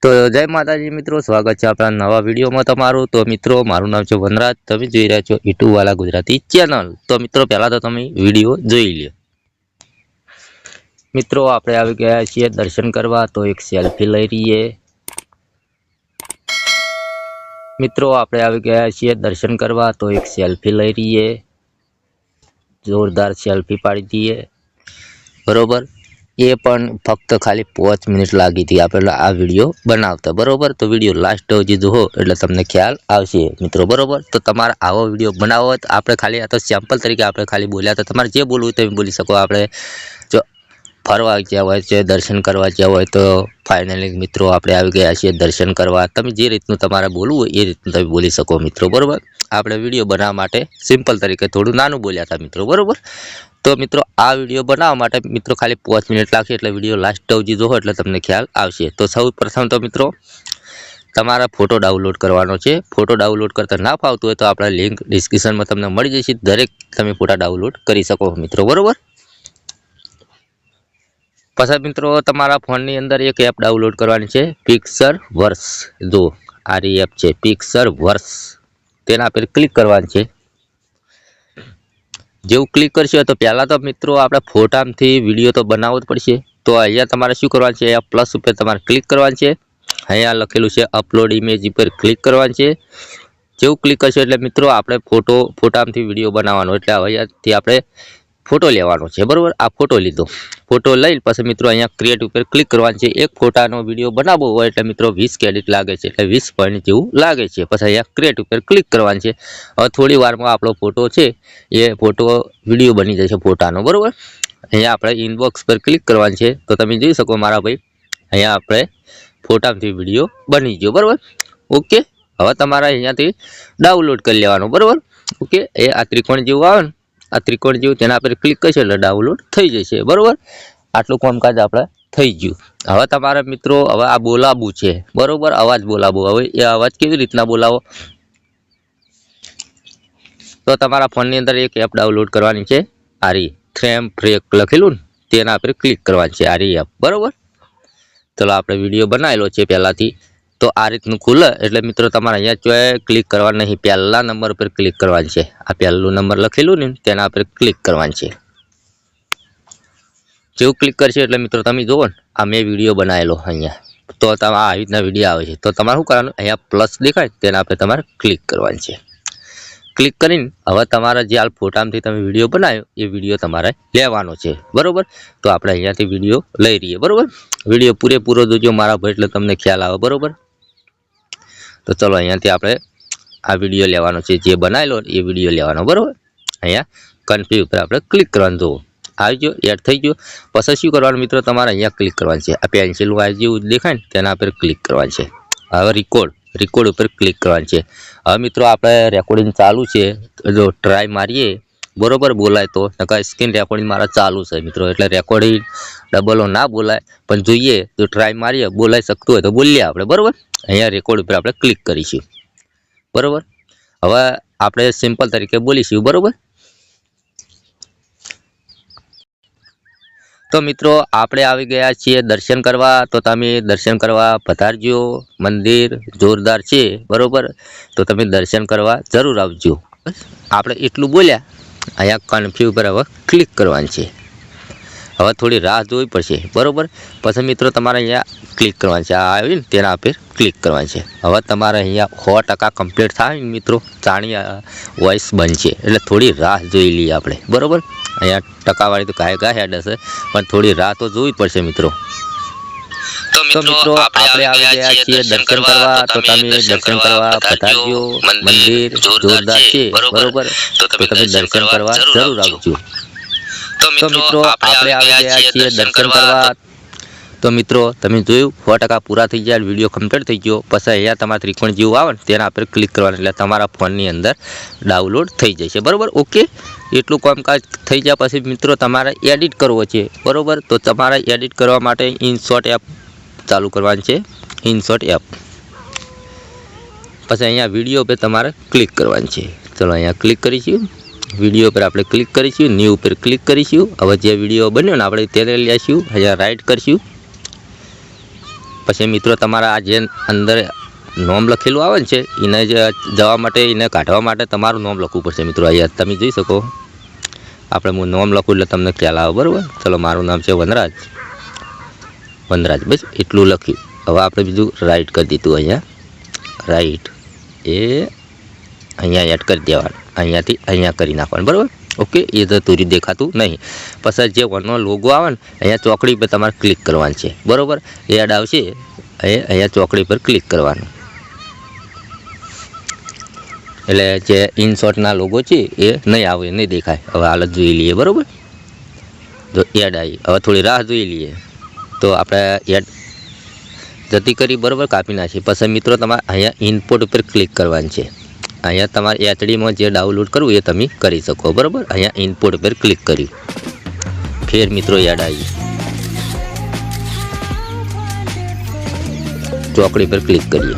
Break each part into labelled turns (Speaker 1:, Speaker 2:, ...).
Speaker 1: તો જય માતાજી મિત્રો, સ્વાગત છે આપણા નવા વિડીયોમાં તમારું। તો મિત્રો મારું નામ છે વનરાજ, તમે જોઈ રહ્યા છો ઈટુ વાલા ગુજરાતી ચેનલ। તો મિત્રો પહેલા તો તમે વિડીયો જોઈ લ્યો। મિત્રો આપણે આવી ગયા છીએ દર્શન કરવા, તો એક સેલ્ફી લઈ રહીએ। મિત્રો આપણે આવી ગયા છીએ દર્શન કરવા, તો એક સેલ્ફી લઈ રહીએ। જોરદાર સેલ્ફી પાડી દઈએ, બરોબર। એ પણ ફક્ત ખાલી 5 મિનિટ લાગી હતી આપણે આ વિડીયો બનાવતા, બરોબર। તો વિડીયો લાસ્ટ સુધી જુઓ એટલે તમને ખ્યાલ આવશે મિત્રો, બરોબર। તો તમારે આવો વિડીયો બનાવવો હોય તો આપણે ખાલી આ તો સેમ્પલ તરીકે આપણે ખાલી બોલ્યા, તો તમારે જે બોલવું હોય તમે બોલી શકો। આપણે જો ફરવા ગયા હોય છે, દર્શન કરવા ગયા હોય, તો ફાઇનલી મિત્રો આપણે આવી ગયા છીએ દર્શન કરવા। તમે જે રીતનું તમારે બોલવું હોય એ રીતનું તમે બોલી શકો મિત્રો, બરોબર। આપણે વિડીયો બનાવવા માટે સિમ્પલ તરીકે થોડું નાનું બોલ્યા હતા મિત્રો, બરોબર। તો મિત્રો આ વિડીયો બનાવવા માટે મિત્રો ખાલી 5 મિનિટ લાગશે, એટલે વિડીયો લાસ્ટ સુધી જોવો એટલે તમને ખ્યાલ આવશે। તો સૌ પ્રથમ તો મિત્રો તમારા ફોટો ડાઉનલોડ કરવાનો છે। ફોટો ડાઉનલોડ કરતા ના ફાવતું હોય તો આપણા લિંક ડિસ્ક્રિપ્શનમાં તમને મળી જશે, દરેક તમે ફોટા ડાઉનલોડ કરી શકો મિત્રો, બરોબર। પછી મિત્રો તમારા ફોનની અંદર એક એપ ડાઉનલોડ કરવાની છે, પિક્સરવર્સ। જો આ એપ છે પિક્સરવર્સ, તેના પર ક્લિક કરવાનું છે। જેવું ક્લિક કરશો તો પહેલા તો મિત્રો આપણે ફોટામાંથી વિડીયો તો બનાવવો જ પડશે। તો અહીંયા તમારે શું કરવાનું છે, અહીંયા પ્લસ ઉપર તમારે ક્લિક કરવાનું છે। અહીંયા લખેલું છે અપલોડ ઇમેજ પર ક્લિક કરવાનું છે। જેવું ક્લિક કરશો એટલે મિત્રો આપણે ફોટામાંથી વિડીયો બનાવવાનો, એટલે અહીંયાથી આપણે ફોટો લેવાનો છે, બરોબર। આ ફોટો લીધો, ફોટો લઈ પછી મિત્રો અહીંયા ક્રિએટ ઉપર ક્લિક કરવાનું છે। એક ફોટાનો વિડીયો બનાવવો હોય એટલે મિત્રો 20 ક્રેડિટ લાગે છે, એટલે 20 પોઈન્ટ જેવું લાગે છે। પછી અહીંયા ક્રિએટ ઉપર ક્લિક કરવાનું છે। હવે થોડી વારમાં આપણો ફોટો છે એ ફોટો વિડીયો બની જશે ફોટાનો, બરોબર। અહીંયા આપણે ઇનબોક્સ પર ક્લિક કરવાનું છે, તો તમે જોઈ શકો મારા ભાઈ અહીંયા આપણે ફોટામાંથી વિડીયો બની ગયો, બરોબર। ઓકે, હવે તમારે અહીંયાથી ડાઉનલોડ કરી લેવાનું, બરોબર। ઓકે, એ આ ત્રિકોણ જેવું આવે ને, આ ત્રિકોણ જેવું તેના પર ક્લિક કરશો એટલે ડાઉનલોડ થઈ જશે, બરોબર। આટલું કામકાજ આપણે થઈ ગયું। હવે તમારે મિત્રો હવે આ બોલાવવું છે, બરોબર, અવાજ બોલાવવો। હવે એ અવાજ કેવી રીતના બોલાવો, તો તમારા ફોનની અંદર એક એપ ડાઉનલોડ કરવાની છે, આરી ફ્રેમ બ્રેક લખેલું ને તેના પર ક્લિક કરવાની છે, આરી એપ, બરોબર। ચલો આપણે વિડીયો બનાવેલો છે પહેલાથી, તો આ રીતનું ખુલે એટલે મિત્રો તમારે અહીંયા જો ક્લિક કરવાનું નહીં, પહેલા નંબર પર ક્લિક કરવાનું છે। આ પહેલું નંબર લખેલું ને તેના પર ક્લિક કરવાનું છે। જેવું ક્લિક કરશે એટલે મિત્રો તમે જુઓ ને આ મેં વિડીયો બનાવેલો અહીંયા, તો તમે આવી રીતના વિડીયો આવે છે, તો તમારે શું કરવાનું, અહીંયા પ્લસ દેખાય તેના પર તમારે ક્લિક કરવાનું છે। ક્લિક કરીને હવે તમારા જે હાલ ફોટામાંથી તમે વિડીયો બનાવ્યો એ વિડીયો તમારે લેવાનો છે, બરોબર। તો આપણે અહીંયાથી વિડીયો લઈ રહીએ, બરોબર। વિડીયો પૂરેપૂરો જોજો મારા ભાઈ એટલે તમને ખ્યાલ આવે, બરોબર। તો ચલો અહીંયાથી આપણે આ વિડીયો લેવાનો છે, જે બનાવેલો એ વિડીયો લેવાનો, બરોબર। અહીંયા કન્ફ્યુ ઉપર આપણે ક્લિક કરવાનું, જુઓ આવી ગયો, એડ થઈ ગયો। પછી શું કરવાનું મિત્રો, તમારે અહીંયા ક્લિક કરવાનું છે, આ પેન્સિલ વાય જેવું દેખાય ને તેના પર ક્લિક કરવાનું છે। હવે રેકોર્ડ ઉપર ક્લિક કરવાનું છે। હવે મિત્રો આપણે રેકોર્ડિંગ ચાલુ છે, જો ટ્રાય મારીએ, બરોબર, બોલાય તો, નકર સ્ક્રીન રેકોર્ડિંગ મારા ચાલુ છે મિત્રો, એટલે રેકોર્ડિંગ ડબલો ના બોલાય, પણ જોઈએ તો ટ્રાય મારીએ, બોલાઈ શકતું હોય તો બોલીએ આપણે, બરોબર। અહીંયા રેકોર્ડ ઉપર આપણે ક્લિક કરીશું, બરોબર। હવે આપણે સિમ્પલ તરીકે બોલીશું, બરોબર। તો મિત્રો આપણે આવી ગયા છીએ દર્શન કરવા, તો તમે દર્શન કરવા પધારજો। મંદિર જોરદાર છે, બરોબર, તો તમે દર્શન કરવા જરૂર આવજો। આપણે એટલું બોલ્યા, અહીંયા કન્ફ્યુ પર હવે ક્લિક કરવાનું છે। હવે થોડી રાહ જોવી પડશે, બરોબર। પછી મિત્રો તમારે અહીંયા ક્લિક કરવાનું છે, આ આવ્યું ને તેના પર ક્લિક કરવાનું છે। હવે તમારે અહીંયા 100% કમ્પ્લીટ થાય મિત્રો, જાણી વોઇસ બનશે, એટલે થોડી રાહ જોઈ લઈએ આપણે, બરોબર। અહીંયા ટકાવાળી તો ગાય હેડ હશે, પણ થોડી રાહ તો જોવી પડશે મિત્રો। તો મિત્રો આપણે આવી ગયા છીએ દર્શન કરવા, તો તમે દર્શન કરવા પધારજો। મંદિર જોરદાર છે, બરોબર, તો તમે દર્શન કરવા જરૂર આવજો। તો મિત્રો આપણે આવી ગયા છીએ દર્શન કરવા, તો મિત્રો તમે જોયું 100% પૂરા થઈ ગયા, વિડીયો કમ્પ્લીટ થઈ ગયો। પછી અહીંયા તમારા ત્રિકોણ જેવું આવે ને તેના પર ક્લિક કરવાનું, એટલે તમારા ફોનની અંદર ડાઉનલોડ થઈ જશે, બરોબર। ઓકે, એટલું કામકાજ થઈ ગયા પછી મિત્રો તમારે એડિટ કરવો છે, બરોબર। તો તમારે એડિટ કરવા માટે ઇનશોટ એપ ચાલુ કરવાની છે, ઇનશોટ એપ। પછી અહીંયા વિડીયો પર તમારે ક્લિક કરવાની છે, ચલો અહીંયા ક્લિક કરીશું, વિડીયો પર આપણે ક્લિક કરીશું, ન્યૂ ઉપર ક્લિક કરીશું। હવે જે વિડીયો બન્યો ને આપણે તેને લેશું, અહીંયા રાઈટ કરશું, પછી મિત્રો તમારા આ જે અંદર નોમ લખેલું આવે ને છે એને જવા માટે એને કાઢવા માટે તમારું નોમ લખવું પડશે મિત્રો. અહીંયા તમે જોઈ શકો આપણે હું નોમ લખું એટલે તમને ખ્યાલ આવે બરાબર. ચલો મારું નામ છે વનરાજ. બસ એટલું લખ્યું. હવે આપણે બીજું રાઈટ કરી દીધું. અહીંયા રાઈટ એ અહીંયા એડ કરી દેવાનું, અહીંયાથી અહીંયા કરી નાખવાનું બરાબર. ઓકે, એ તો તુરી દેખાતું નહીં. પછી જે વનનો લોગો આવે ને અહીંયા ચોકડી પર તમારે ક્લિક કરવાનું છે બરાબર. એડ આવશે અહીંયા ચોકડી પર ક્લિક કરવાનું એટલે જે ઇનશોર્ટના લોગો છે એ નહીં આવે, નહીં દેખાય. હવે હાલત જોઈ લઈએ બરાબર. જો એડ આવી, હવે થોડી રાહ જોઈ લઈએ તો આપણે એડ જતી કરી બરાબર, કાપી નાખીએ. પછી મિત્રો તમારે અહીંયા ઇનપુટ ઉપર ક્લિક કરવાનું છે. અહીંયા તમારે એચડીમાં જે ડાઉનલોડ કરવું એ તમે કરી શકો બરાબર. અહીંયા ઇનપુટ ઉપર ક્લિક કર્યું, ફેર મિત્રો એડ આવી, ચોકડી પર ક્લિક કરીએ,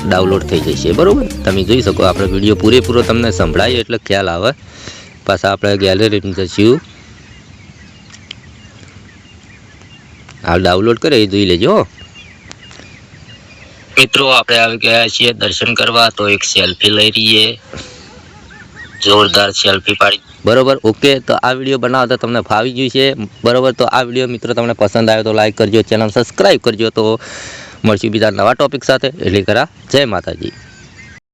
Speaker 1: ડાઉનલોડ થઈ જશે બરાબર. તમે જોઈ શકો આપણે વિડીયો પૂરેપૂરો તમને સંભળાય એટલે ખ્યાલ આવે. પાછા આપણે ગેલેરીમાં જઈશું, હાલ ડાઉનલોડ કરે એ જોઈ લેજો મિત્રો. આપણે આવી ગયા છીએ દર્શન કરવા, તો એક સેલ્ફી લઈ રહીએ, જોરદાર સેલ્ફી પાડી બરોબર. ઓકે, તો આ વિડીયો બનાવતા તમને ફાવી ગયું છે બરોબર. તો આ વિડીયો મિત્રો તમને પસંદ આવ્યો તો લાઈક કરજો, ચેનલ સબસ્ક્રાઈબ કરજો. તો મળશું બીજા નવા ટોપિક સાથે. એટલે કરા જય માતાજી.